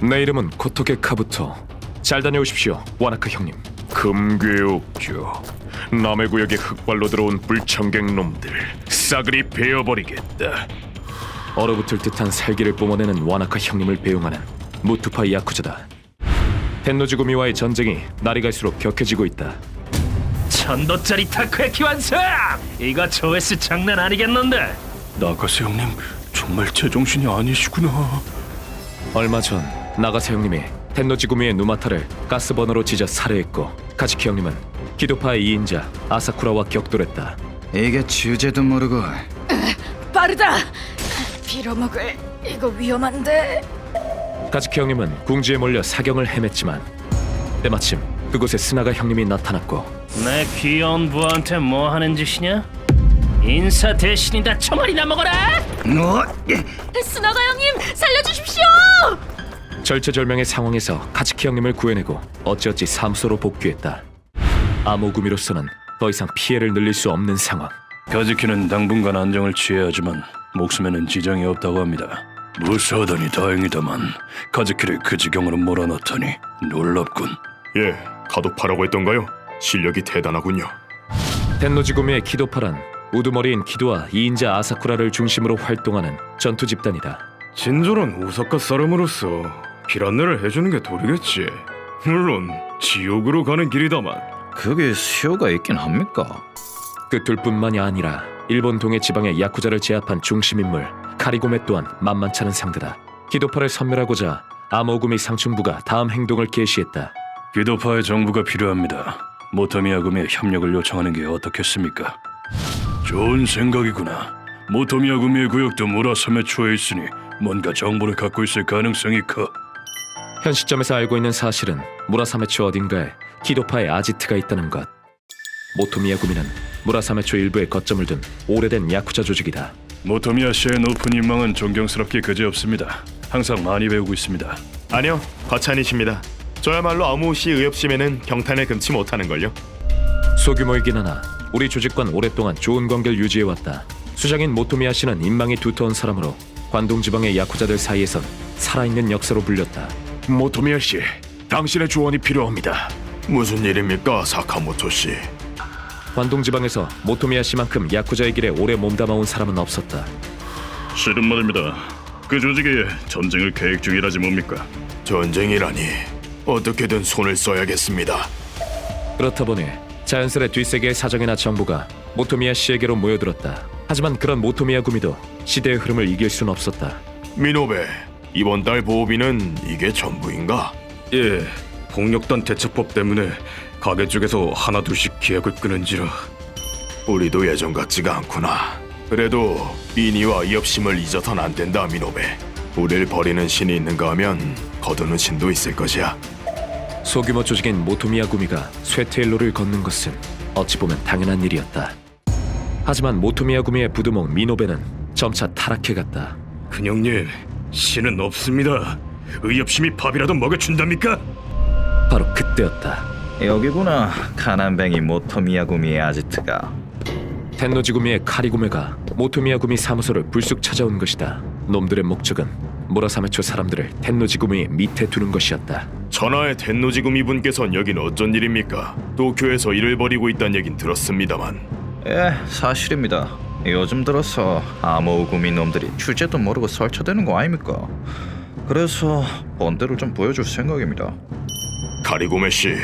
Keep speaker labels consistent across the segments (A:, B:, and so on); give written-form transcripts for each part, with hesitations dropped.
A: 내 이름은 코토게 카부토. 잘 다녀오십시오, 와나카 형님. 금괴옥주. 남의 구역에 흑발로 들어온 불청객 놈들 싸그리 베어버리겠다. 얼어붙을 듯한 살기를 뿜어내는 와나카 형님을 배웅하는 무투파 야쿠자다. 텐노지구미와의 전쟁이 날이 갈수록 격해지고 있다.
B: 1000도짜리 타코야키 완성! 이거 조회수 장난 아니겠는데?
C: 나가세 형님 정말 제정신이 아니시구나.
A: 얼마 전 나가세 형님이 텐노지구미의 누마타를 가스버너로 찢어 살해했고, 카즈키 형님은 기도파의 2인자 아사쿠라와 격돌했다.
D: 이게 주제도 모르고.
E: 빠르다. 빌어먹을 이거 위험한데.
A: 카즈키 형님은 궁지에 몰려 사경을 헤맸지만 때마침 그곳에 스나가 형님이 나타났고,
B: 내 귀여운 부하한테 뭐 하는 짓이냐? 인사 대신이다 총알이나 먹어라!
E: 스나가 형님 살려주십시오.
A: 절체절명의 상황에서 카즈키 형님을 구해내고 어찌어찌 사무소로 복귀했다. 아모구미로서는 더 이상 피해를 늘릴 수 없는 상황.
C: 가즈키는 당분간 안정을 취해야 하지만 목숨에는 지장이 없다고 합니다. 무사하다니 다행이다만 가즈키를 그 지경으로 몰아넣다니 놀랍군.
F: 예, 가도파라고 했던가요? 실력이 대단하군요.
A: 텐노지구미의 키도파란 우두머리인 키도와 2인자 아사쿠라를 중심으로 활동하는 전투 집단이다.
F: 친절한 오사카 사람으로서 길 안내를 해주는 게 도리겠지. 물론 지옥으로 가는 길이다만.
D: 그게 수요가 있긴 합니까?
A: 그 둘뿐만이 아니라 일본 동해 지방의 야쿠자를 제압한 중심인물 카리고메 또한 만만찮은 상대다. 키도파를 섬멸하고자 아모구미 상층부가 다음 행동을 개시했다.
C: 기도파의 정부가 필요합니다. 모토미야구미의 협력을 요청하는 게 어떻겠습니까? 좋은 생각이구나. 모토미야구미의 구역도 무라섬에 처해 있으니 뭔가 정보를 갖고 있을 가능성이 커.
A: 현 시점에서 알고 있는 사실은 무라사메초 어딘가에 키도파의 아지트가 있다는 것. 모토미야구미는 무라사메초 일부에 거점을 둔 오래된 야쿠자 조직이다.
C: 모토미야 씨의 높은 인망은 존경스럽게 그지없습니다. 항상 많이 배우고 있습니다.
F: 아니요, 과찬이십니다. 저야말로 아무시 의협심에는 경탄을 금치 못하는걸요.
A: 소규모이긴 하나 우리 조직과는 오랫동안 좋은 관계를 유지해왔다. 수장인 모토미야 씨는 인망이 두터운 사람으로 관동 지방의 야쿠자들 사이에선 살아있는 역사로 불렸다.
F: 모토미야 씨, 당신의 조언이 필요합니다. 무슨 일입니까, 사카모토 씨?
A: 관동 지방에서 모토미야 씨만큼 야쿠자의 길에 오래 몸담아온 사람은 없었다.
C: 실은 말입니다. 그 조직이 전쟁을 계획 중이라지 뭡니까?
F: 전쟁이라니 어떻게든 손을 써야겠습니다.
A: 그렇다 보니 자연스레 뒷세계의 사정이나 정보가 모토미야 씨에게로 모여들었다. 하지만 그런 모토미야 구미도 시대의 흐름을 이길 순 없었다.
F: 미노베, 이번 달 보호비는 이게 전부인가?
C: 예, 폭력단 대처법 때문에 가게 쪽에서 하나 둘씩 계약을 끊은지라.
F: 우리도 예전 같지가 않구나. 그래도 미니와 이협심을 잊어선 안 된다, 미노베. 우릴 버리는 신이 있는가 하면 거두는 신도 있을 것이야.
A: 소규모 조직인 모토미야 구미가 쇠퇴일로를 걷는 것은 어찌 보면 당연한 일이었다. 하지만 모토미야 구미의 부두목 미노베는 점차 타락해갔다.
C: 큰형님, 신은 없습니다. 의협심이 밥이라도 먹여준답니까?
A: 바로 그때였다.
D: 여기구나. 가난뱅이 모토미야구미의 아지트가.
A: 텐노지구미의 카리구메가 모토미야구미 사무소를 불쑥 찾아온 것이다. 놈들의 목적은 무라사메초 사람들을 텐노지구미 밑에 두는 것이었다.
F: 천하의 텐노지구미 분께선 여긴 어쩐 일입니까? 도쿄에서 일을 벌이고 있다는 얘긴 들었습니다만.
D: 예, 사실입니다. 요즘 들어서 아모우구미 놈들이 주제도 모르고 설쳐대는 거 아닙니까? 그래서 본대로 좀 보여줄 생각입니다.
F: 카리고메 씨,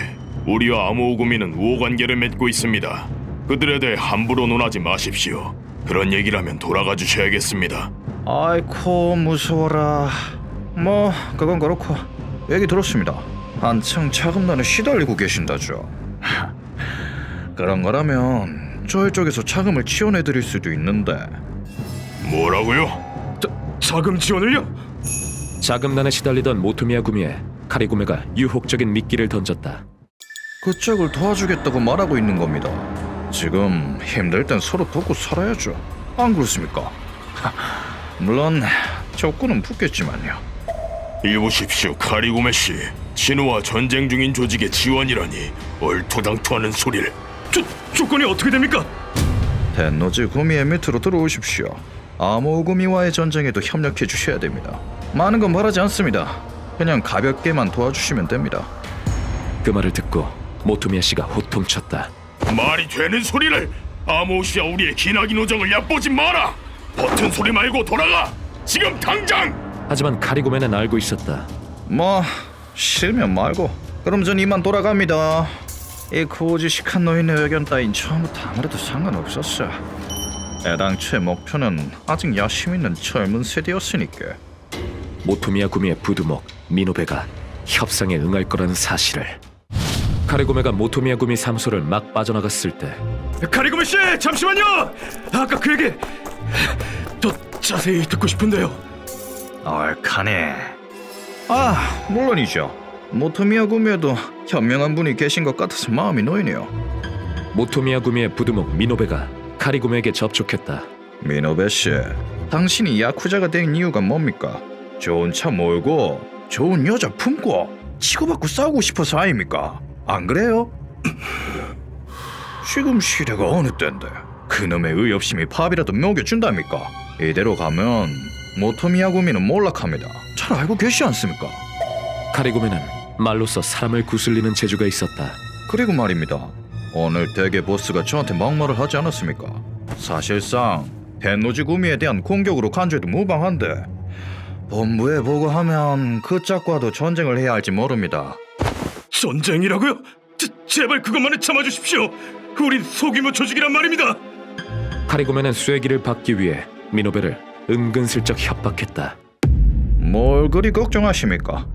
F: 우리와 아모우구미는 우호관계를 맺고 있습니다. 그들에 대해 함부로 논하지 마십시오. 그런 얘기라면 돌아가 주셔야겠습니다.
D: 아이코 무서워라. 뭐 그건 그렇고 얘기 들었습니다. 한창 자금난에 시달리고 계신다죠. 그런 거라면 저희 쪽에서 자금을 지원해드릴 수도 있는데.
F: 뭐라고요?
C: 자금 지원을요?
A: 자금난에 시달리던 모토미야 구미에 카리구메가 유혹적인 미끼를 던졌다.
D: 그쪽을 도와주겠다고 말하고 있는 겁니다. 지금 힘들 땐 서로 돕고 살아야죠. 안 그렇습니까? 물론 조건은 붙겠지만요.
F: 이보십시오, 카리고메 씨. 신우와 전쟁 중인 조직의 지원이라니 얼토당토하는 소리를.
C: 조건이 어떻게 됩니까?
D: 텐노지 구미의 밑으로 들어오십시오. 아모우구미와의 전쟁에도 협력해 주셔야 됩니다. 많은 건 바라지 않습니다. 그냥 가볍게만 도와주시면 됩니다.
A: 그 말을 듣고 모토미야 씨가 호통쳤다.
F: 말이 되는 소리를! 아모시아 우리의 기나긴 우정을 얕보지 마라! 버튼 소리 말고 돌아가! 지금 당장!
A: 하지만 카리고메는 알고 있었다.
D: 뭐 싫으면 말고. 그럼 전 이만 돌아갑니다. 이 고지식한 노인의 의견 따윈 처음부터 아무래도 상관없었어. 애당초의 목표는 아직 야심 있는 젊은 세대였으니까.
A: 모토미야 구미의 부두목 미노베가 협상에 응할 거라는 사실을. 카리고메가 모토미야 구미 사무소를 막 빠져나갔을 때
F: 카리고메 씨! 잠시만요! 아까 그 얘기 더 자세히 듣고 싶은데요.
D: 얼카네. 아 물론이죠. 모토미야 구미에도 현명한 분이 계신 것 같아서 마음이 놓이네요.
A: 모토미야 구미의 부두목 미노베가 카리고메에게 접촉했다.
D: 미노베 씨, 당신이 야쿠자가 된 이유가 뭡니까? 좋은 차 몰고 좋은 여자 품고 치고받고 싸우고 싶어서 아닙니까? 안 그래요? 지금 시대가 어느 때인데 그놈의 의협심이 밥이라도 먹여준답니까? 이대로 가면 모토미야 구미는 몰락합니다. 잘 알고 계시지 않습니까?
A: 카리고메는 말로써 사람을 구슬리는 재주가 있었다.
D: 그리고 말입니다. 오늘 대개 보스가 저한테 막말을 하지 않았습니까? 사실상 텐노지 구미에 대한 공격으로 간주해도 무방한데 본부에 보고하면 그 짝과도 전쟁을 해야 할지 모릅니다.
F: 전쟁이라고요? 제발 그것만은 참아주십시오. 우린 소규모 조직이란 말입니다.
A: 카리고메는 쐐기를 받기 위해 미노베를 은근슬쩍 협박했다.
D: 뭘 그리 걱정하십니까?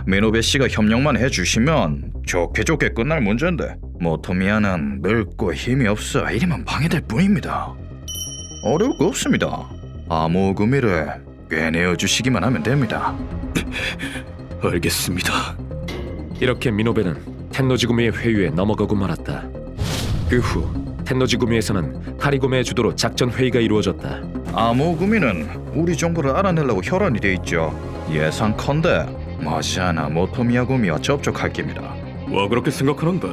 D: 미노베 씨가 협력만 해주시면 좋게 좋게 끝날 문제인데 모토미야는 늙고 힘이 없어 이리만 방해될 뿐입니다. 어려울 거 없습니다. 아모구미를 꿰내어 주시기만 하면 됩니다.
F: 알겠습니다.
A: 이렇게 미노베는 텐노지구미의 회유에 넘어가고 말았다. 그 후 텐노지구미에서는 카리고메의 주도로 작전 회의가 이루어졌다.
D: 아모구미는 우리 정보를 알아내려고 혈안이 돼 있죠. 예상컨대 머지않아 모토미야 구미와 접촉할 겁니다.
F: 와 그렇게 생각하는데?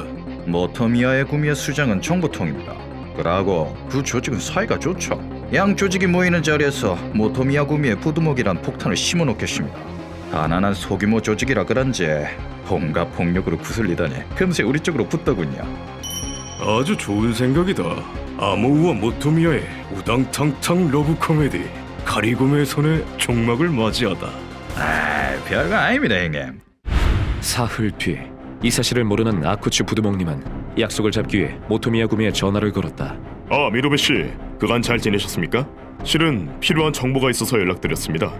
D: 모토미야의 구미의 수장은 정보통입니다. 그러고 그 조직은 사이가 좋죠. 양 조직이 모이는 자리에서 모토미야 구미의 부두목이란 폭탄을 심어놓겠습니다. 가난한 소규모 조직이라 그런지 온갖 폭력으로 구슬리다니 금세 우리 쪽으로 붙더군요.
F: 아주 좋은 생각이다. 아모우와 모토미야의 우당탕탕 러브 코미디. 카리고메의 손에 종막을 맞이하다.
D: 아, 별거 아닙니다, 형님.
A: 사흘 뒤 이 사실을 모르는 아쿠츠 부두목님은 약속을 잡기 위해 모토미야 구미에 전화를 걸었다.
F: 아 미노베 씨, 그간 잘 지내셨습니까? 실은 필요한 정보가 있어서 연락드렸습니다.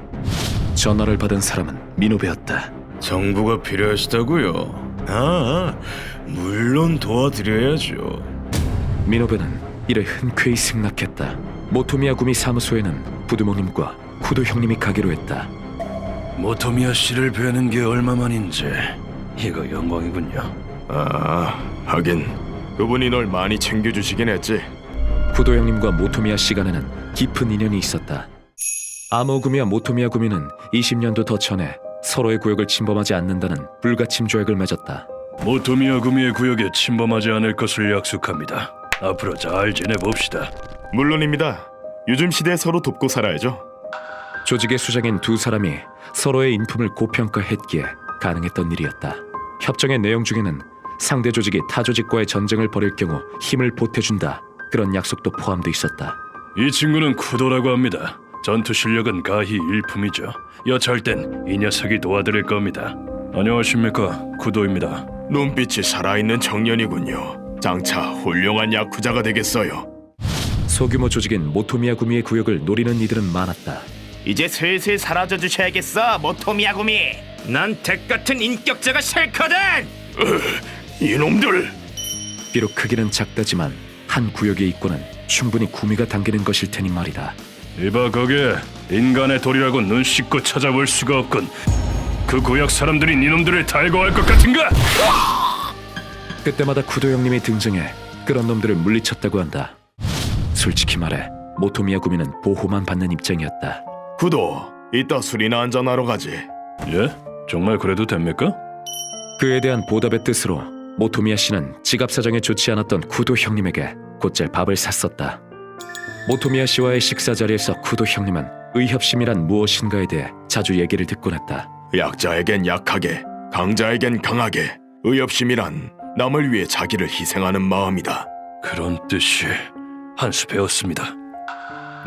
A: 전화를 받은 사람은 미노베였다.
F: 정보가 필요하시다고요? 물론 도와드려야죠.
A: 미노베는 이를 흔쾌히 승낙했다. 모토미야 구미 사무소에는 부두목님과 쿠도 형님이 가기로 했다.
C: 모토미야 씨를 뵈는 게 얼마만인지 이거 영광이군요.
F: 하긴 그분이 널 많이 챙겨주시긴 했지.
A: 쿠도 형님과 모토미야 씨 간에는 깊은 인연이 있었다. 아모구미와 모토미야 구미는 20년도 더 전에 서로의 구역을 침범하지 않는다는 불가침 조약을 맺었다.
C: 모토미야 구미의 구역에 침범하지 않을 것을 약속합니다. 앞으로 잘 지내봅시다.
F: 물론입니다. 요즘 시대에 서로 돕고 살아야죠.
A: 조직의 수장인 두 사람이 서로의 인품을 고평가했기에 가능했던 일이었다. 협정의 내용 중에는 상대 조직이 타 조직과의 전쟁을 벌일 경우 힘을 보태준다, 그런 약속도 포함돼 있었다.
C: 이 친구는 쿠도라고 합니다. 전투 실력은 가히 일품이죠. 여차할 땐 이 녀석이 도와드릴 겁니다. 안녕하십니까, 쿠도입니다.
F: 눈빛이 살아있는 청년이군요. 장차 훌륭한 야쿠자가 되겠어요.
A: 소규모 조직인 모토미야 구미의 구역을 노리는 이들은 많았다.
B: 이제 슬슬 사라져 주셔야겠어, 모토미야 구미. 난 덱 같은 인격자가 싫거든.
F: 이놈들!
A: 비록 크기는 작다지만 한 구역의 입구는 충분히 구미가 당기는 것일 테니 말이다.
C: 이봐 거기에 인간의 돌이라고 눈 씻고 찾아볼 수가 없군. 그 구역 사람들이 니놈들을 달고할 것 같은가?
A: 그때마다 쿠도 형님이 등장해 그런 놈들을 물리쳤다고 한다. 솔직히 말해 모토미야 구미는 보호만 받는 입장이었다.
F: 구도, 이따 술이나 한잔하러 가지.
C: 예? 정말 그래도 됩니까?
A: 그에 대한 보답의 뜻으로 모토미야 씨는 지갑 사정에 좋지 않았던 쿠도 형님에게 곧잘 밥을 샀었다. 모토미야 씨와의 식사 자리에서 쿠도 형님은 의협심이란 무엇인가에 대해 자주 얘기를 듣곤 했다.
F: 약자에겐 약하게, 강자에겐 강하게, 의협심이란 남을 위해 자기를 희생하는 마음이다.
C: 그런 뜻이 한 수 배웠습니다.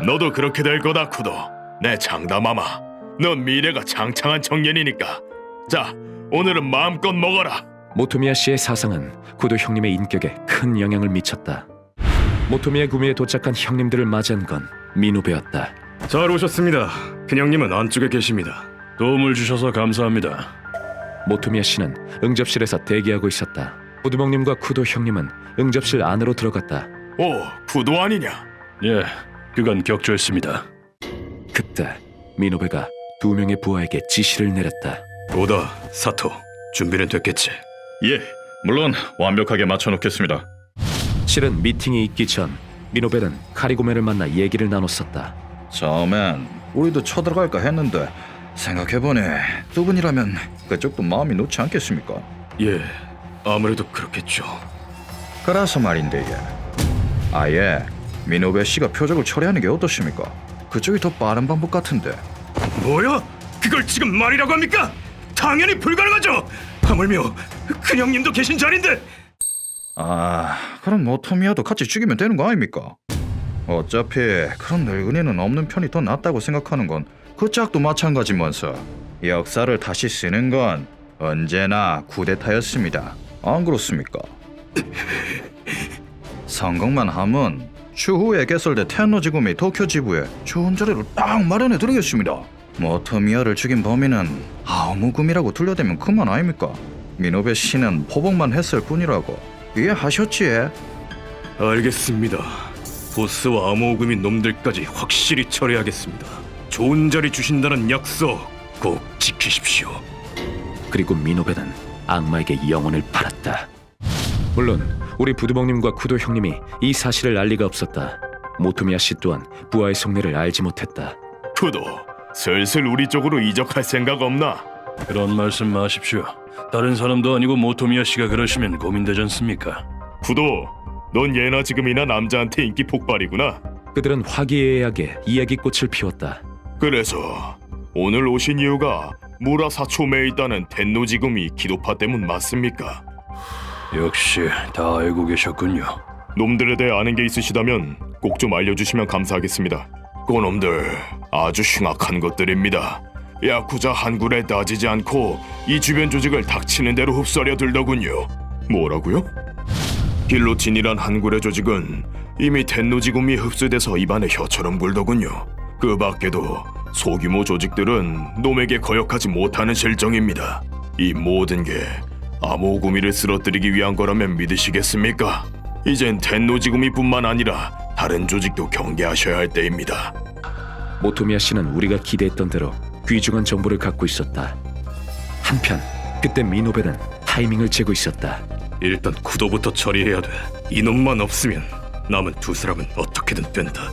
F: 너도 그렇게 될 거다, 쿠도. 내 장담하마. 넌 미래가 장창한 청년이니까. 자, 오늘은 마음껏 먹어라.
A: 모토미야 씨의 사상은 구도 형님의 인격에 큰 영향을 미쳤다. 모토미야 구미에 도착한 형님들을 맞이한 건 미노베였다.
G: 잘 오셨습니다. 큰형님은 안쪽에 계십니다.
C: 도움을 주셔서 감사합니다.
A: 모토미야 씨는 응접실에서 대기하고 있었다. 구두목님과 쿠도 형님은 응접실 안으로 들어갔다.
F: 오, 쿠도 아니냐?
C: 예, 그간 격조했습니다.
A: 그때 미노베가 두 명의 부하에게 지시를 내렸다.
G: 오다, 사토, 준비는 됐겠지?
D: 예, 물론 완벽하게 맞춰놓겠습니다.
A: 실은 미팅이 있기 전 미노베는 카리고메를 만나 얘기를 나눴었다.
D: 처음엔 우리도 쳐들어갈까 했는데 생각해보니 두 분이라면 그쪽도 마음이 놓지 않겠습니까?
G: 예, 아무래도 그렇겠죠.
D: 그래서 말인데 아예 미노베 씨가 표적을 처리하는 게 어떠십니까? 그쪽이 더 빠른 방법 같은데.
G: 뭐야? 그걸 지금 말이라고 합니까? 당연히 불가능하죠. 하물며 큰형님도 계신 자리인데.
D: 아, 그럼 모토미야도 같이 죽이면 되는 거 아닙니까? 어차피 그런 늙은이는 없는 편이 더 낫다고 생각하는 건 그 짝도 마찬가지면서 역사를 다시 쓰는 건 언제나 쿠데타였습니다. 안 그렇습니까? 성공만 하면 추후에 개설된 텐노지구미 도쿄 지부에 좋은 자리를 딱 마련해 드리겠습니다. 모토미야를 죽인 범인은 아오무금이라고 둘러대면 그만 아닙니까? 미노베 씨는 포복만 했을 뿐이라고 이해하셨지?
G: 알겠습니다. 보스와 암호금인 놈들까지 확실히 처리하겠습니다. 좋은 자리 주신다는 약속 꼭 지키십시오.
A: 그리고 미노베는 악마에게 영혼을 팔았다. 물론 우리 부두목님과 쿠도 형님이 이 사실을 알 리가 없었다. 모토미야 씨 또한 부하의 속내를 알지 못했다.
F: 쿠도, 슬슬 우리 쪽으로 이적할 생각 없나?
C: 그런 말씀 마십시오. 다른 사람도 아니고 모토미야 씨가 그러시면 고민되지 않습니까?
F: 쿠도, 넌 예나 지금이나 남자한테 인기 폭발이구나.
A: 그들은 화기애애하게 이야기꽃을 피웠다.
F: 그래서 오늘 오신 이유가 무라사초메에 있다는 텐노지구미 기도파 때문 맞습니까?
C: 역시 다 알고 계셨군요.
F: 놈들에 대해 아는 게 있으시다면 꼭 좀 알려주시면 감사하겠습니다. 그놈들 아주 흉악한 것들입니다. 야쿠자 한 굴에 따지지 않고 이 주변 조직을 닥치는 대로 흡수하려 들더군요. 뭐라고요? 길로틴이란 한 굴의 조직은 이미 텐노지구미에 흡수돼서 입안에 혀처럼 굴더군요. 그 밖에도 소규모 조직들은 놈에게 거역하지 못하는 실정입니다. 이 모든 게 암호구미를 쓰러뜨리기 위한 거라면 믿으시겠습니까? 이젠 텐노지구미뿐만 아니라 다른 조직도 경계하셔야 할 때입니다.
A: 모토미야 씨는 우리가 기대했던 대로 귀중한 정보를 갖고 있었다. 한편 그때 미노베는 타이밍을 재고 있었다.
G: 일단 구도부터 처리해야 돼. 이놈만 없으면 남은 두 사람은 어떻게든 된다.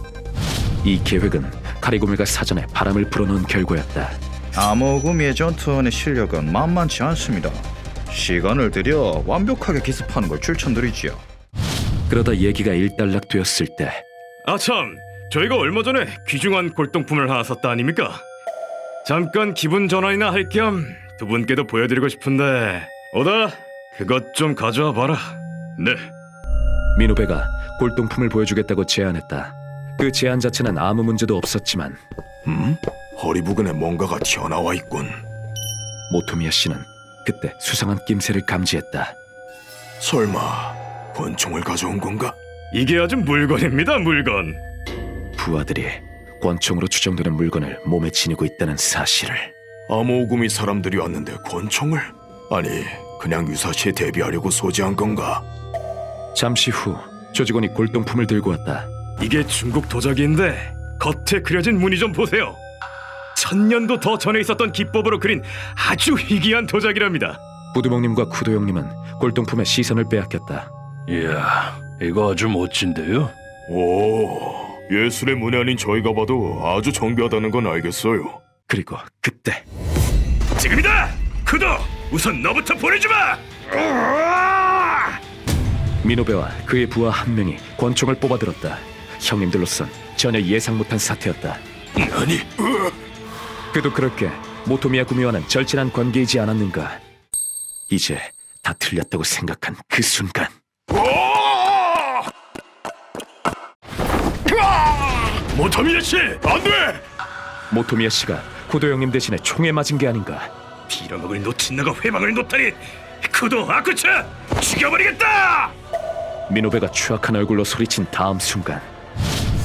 A: 이 계획은 카리고메가 사전에 바람을 불어넣은 결과였다.
D: 암호구미의 전투원의 실력은 만만치 않습니다. 시간을 들여 완벽하게 기습하는 걸 추천드리지요.
A: 그러다 얘기가 일단락되었을 때
G: 아참, 저희가 얼마 전에 귀중한 골동품을 하나 샀다 아닙니까? 잠깐 기분 전환이나 할 겸 두 분께도 보여드리고 싶은데 오다, 그것 좀 가져와 봐라. 네.
A: 미노베가 골동품을 보여주겠다고 제안했다. 그 제안 자체는 아무 문제도 없었지만
F: 허리 부근에 뭔가가 튀어나와 있군.
A: 모토미야 씨는 그때 수상한 낌새를 감지했다.
F: 설마 권총을 가져온 건가?
G: 이게 아주 물건입니다, 물건.
A: 부하들이 권총으로 추정되는 물건을 몸에 지니고 있다는 사실을.
F: 암호구미 사람들이 왔는데 권총을? 아니, 그냥 유사시에 대비하려고 소지한 건가?
A: 잠시 후 조직원이 골동품을 들고 왔다.
G: 이게 중국 도자기인데 겉에 그려진 무늬 좀 보세요. 1000년도 더 전에 있었던 기법으로 그린 아주 희귀한 도자기랍니다.
A: 부두목님과 쿠도 형님은 골동품의 시선을 빼앗겼다.
C: 이야, 이거 아주 멋진데요?
F: 오, 예술의 문외 아닌 저희가 봐도 아주 정교하다는 건 알겠어요.
A: 그리고 그때
G: 지금이다! 쿠도! 우선 너부터 보내주마!
A: 미노베와 그의 부하 한 명이 권총을 뽑아들었다. 형님들로선 전혀 예상 못한 사태였다.
F: 아니,
A: 그도 그렇게 모토미야 구미와는 절친한 관계이지 않았는가. 이제 다 틀렸다고 생각한 그 순간
F: 모토미야 씨, 안 돼!
A: 모토미야 씨가 구도 형님 대신에 총에 맞은 게 아닌가.
C: 빌어먹을 놓친나가 회방을 놓다니. 쿠도 아쿠차 죽여버리겠다.
A: 미노베가 추악한 얼굴로 소리친 다음 순간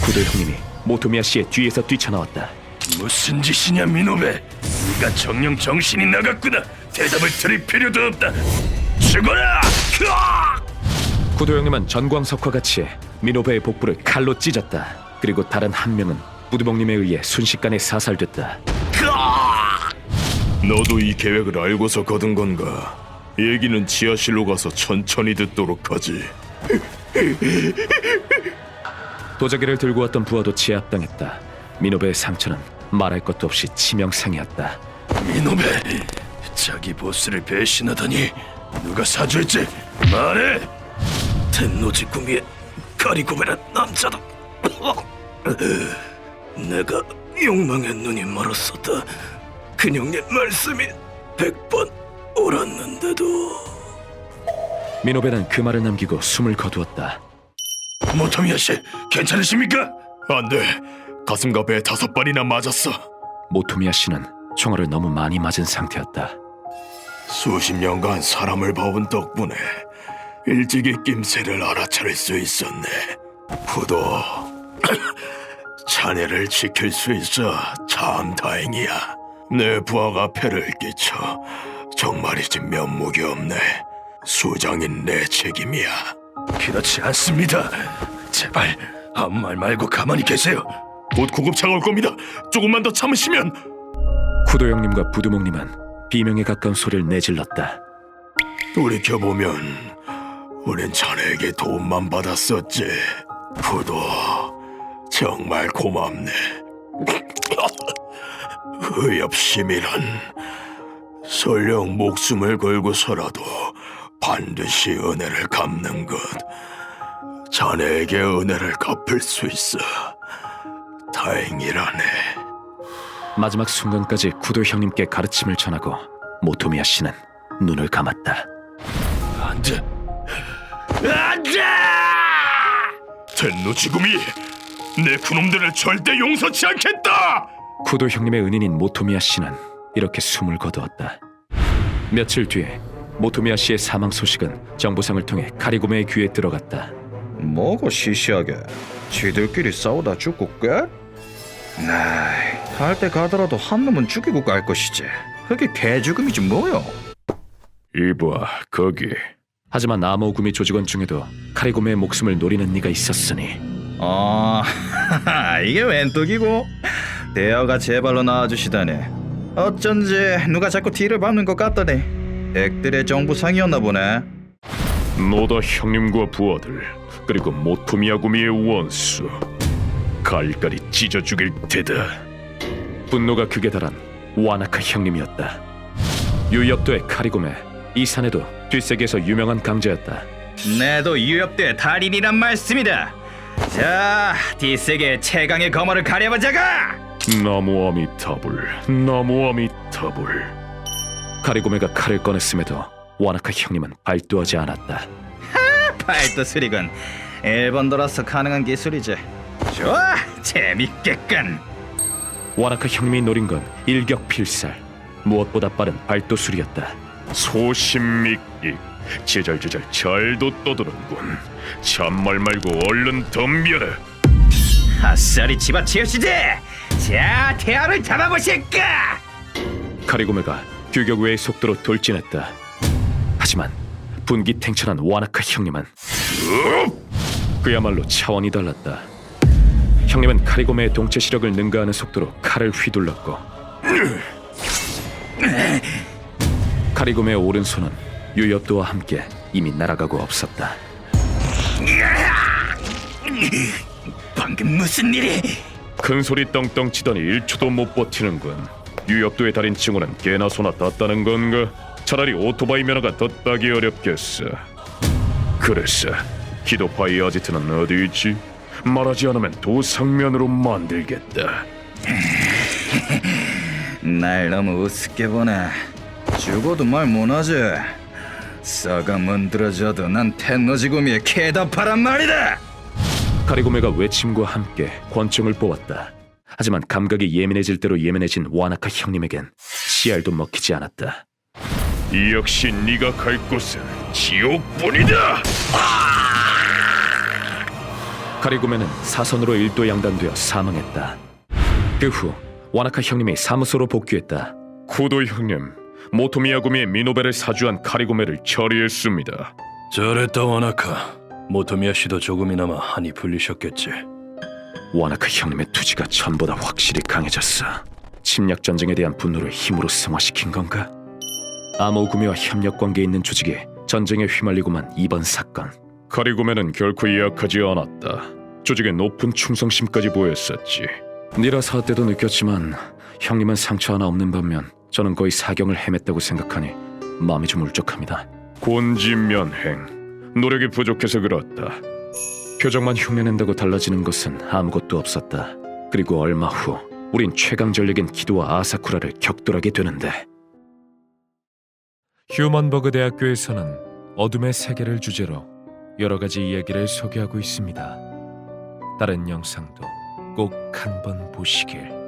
A: 구도 형님이 모토미야 씨의 뒤에서 뛰쳐나왔다.
C: 무슨 짓이냐 미노베? 네가 정령 정신이 나갔구나. 대답을 들을 필요도 없다. 죽어라!
A: 구도 형님은 전광석과 같이 미노베의 복부를 칼로 찢었다. 그리고 다른 한 명은 부두목님에 의해 순식간에 사살됐다.
F: 너도 이 계획을 알고서 거둔 건가? 얘기는 지하실로 가서 천천히 듣도록 하지.
A: 도자기를 들고 왔던 부하도 제압당했다. 미노베의 상처는 말할 것도 없이 치명상이었다.
C: 미노베, 자기 보스를 배신하다니 누가 사주했지? 말해! 텐노지 구미의 가리고베란 남자다. 내가 욕망의 눈이 멀었었다. 근형님 말씀이 100번 옳았는데도.
A: 미노베는 그 말을 남기고 숨을 거두었다.
C: 모토미야 씨, 괜찮으십니까?
F: 안 돼. 가슴과 배에 5발이나 맞았어.
A: 모토미야 씨는 총알을 너무 많이 맞은 상태였다.
F: 수십 년간 사람을 봐온 덕분에 일찍이 낌새를 알아차릴 수 있었네. 부도 자네를 지킬 수 있어 참 다행이야. 내 부하가 폐를 끼쳐 정말이지 면목이 없네. 수장인 내 책임이야.
C: 그렇지 않습니다. 제발 아무 말 말고 가만히 계세요.
F: 곧 구급차가 올 겁니다. 조금만 더 참으시면.
A: 구도 형님과 부두목님은 비명에 가까운 소리를 내질렀다.
F: 돌이켜보면 우린 자네에게 도움만 받았었지. 부도 정말 고맙네. 의협심이란 설령 목숨을 걸고서라도 반드시 은혜를 갚는 것. 자네에게 은혜를 갚을 수 있어 다행이라네.
A: 마지막 순간까지 구도 형님께 가르침을 전하고 모토미야 씨는 눈을 감았다.
C: 안돼, 안돼!
F: 텐노지구미, 내 그놈들을 절대 용서치 않겠다.
A: 구도 형님의 은인인 모토미야 씨는 이렇게 숨을 거두었다. 며칠 뒤에 모토미야 씨의 사망 소식은 정보상을 통해 카리고메의 귀에 들어갔다.
D: 뭐고 시시하게 지들끼리 싸우다 죽고 끝? 할 때 가더라도 한 놈은 죽이고 갈 것이지. 그게 개죽음이지 뭐요.
A: 이봐 거기. 하지만 나무구미 조직원 중에도 카리고메의 목숨을 노리는 네가 있었으니.
D: 이게 웬 떡이고? 대여가 제 발로 나와주시다니. 어쩐지 누가 자꾸 뒤를 밟는 것 같더니 댁들의 정부상이었나 보네.
A: 노다 형님과 부하들 그리고 모토미야구미의 원수 갈갈이 찢어 죽일 테다. 분노가 극에 달한 와나카 형님이었다. 유엽도의 카리고메, 이 사내도 뒷세계에서 유명한 강자였다.
D: 내도 유엽대 달인이란 말씀이다. 자, 뒷세계 최강의 검어를 가려보자가.
A: 나무 아미타불, 나무 아미타불. 카리고메가 칼을 꺼냈음에도 와나카 형님은 발도하지 않았다.
D: 팔도 수리군. 일본 돌아서 가능한 기술이지. 좋아, 재밌겠군.
A: 와나카 형님이 노린 건 일격필살, 무엇보다 빠른 발도술이었다. 소신미끼, 제잘제잘 잘도 떠드는군. 참말 말고 얼른 덤벼라.
D: 아싸리 집어치우시지. 자, 태아를 잡아보실까.
A: 카리고메가 규격 외의 속도로 돌진했다. 하지만 분기탱천한 와나카 형님은 그야말로 차원이 달랐다. 형님은 카리고메의 동체 시력을 능가하는 속도로 칼을 휘둘렀고 카리고메의 오른손은 유엽도와 함께 이미 날아가고 없었다.
C: 방금 무슨 일이?
A: 큰 소리 떵떵 치더니 1초도 못 버티는군. 유엽도의 달인 칭호는 개나 소나 땄다는 건가? 차라리 오토바이 면허가 더 따기 어렵겠어. 그래서 히도파이 아지트는 어디 있지? 말하지 않으면 도상면으로 만들겠다.
D: 날 너무 우습게 보네. 죽어도 말 못하지. 썩어 문드러져도 난 텐너지구미의 케다파란 말이다.
A: 카리고메가 외침과 함께 권총을 뽑았다. 하지만 감각이 예민해질 대로 예민해진 와나카 형님에겐 씨알도 먹히지 않았다. 역시 네가 갈 곳은 지옥뿐이다. 카리고메는 사선으로 일도양단되어 사망했다. 그 후 와나카 형님이 사무소로 복귀했다. 쿠도 형님, 모토미야구미의 미노베를 사주한 카리고메를 처리했습니다.
C: 잘했다 와나카. 모토미야 씨도 조금이나마 한이 풀리셨겠지.
A: 와나카 형님의 투지가 전보다 확실히 강해졌어. 침략 전쟁에 대한 분노를 힘으로 승화시킨 건가? 아모구미와 협력 관계에 있는 조직이 전쟁에 휘말리고만 이번 사건. 카리고메는 결코 예약하지 않았다. 조직에 높은 충성심까지 보였었지. 니라사 때도 느꼈지만 형님은 상처 하나 없는 반면 저는 거의 사경을 헤맸다고 생각하니 마음이 좀 울적합니다. 곤지면행, 노력이 부족해서 그렇다. 표정만 흉내낸다고 달라지는 것은 아무것도 없었다. 그리고 얼마 후 우린 최강 전력인 기도와 아사쿠라를 격돌하게 되는데,
H: 휴먼버그 대학교에서는 어둠의 세계를 주제로 여러 가지 이야기를 소개하고 있습니다. 다른 영상도 꼭 한번 보시길.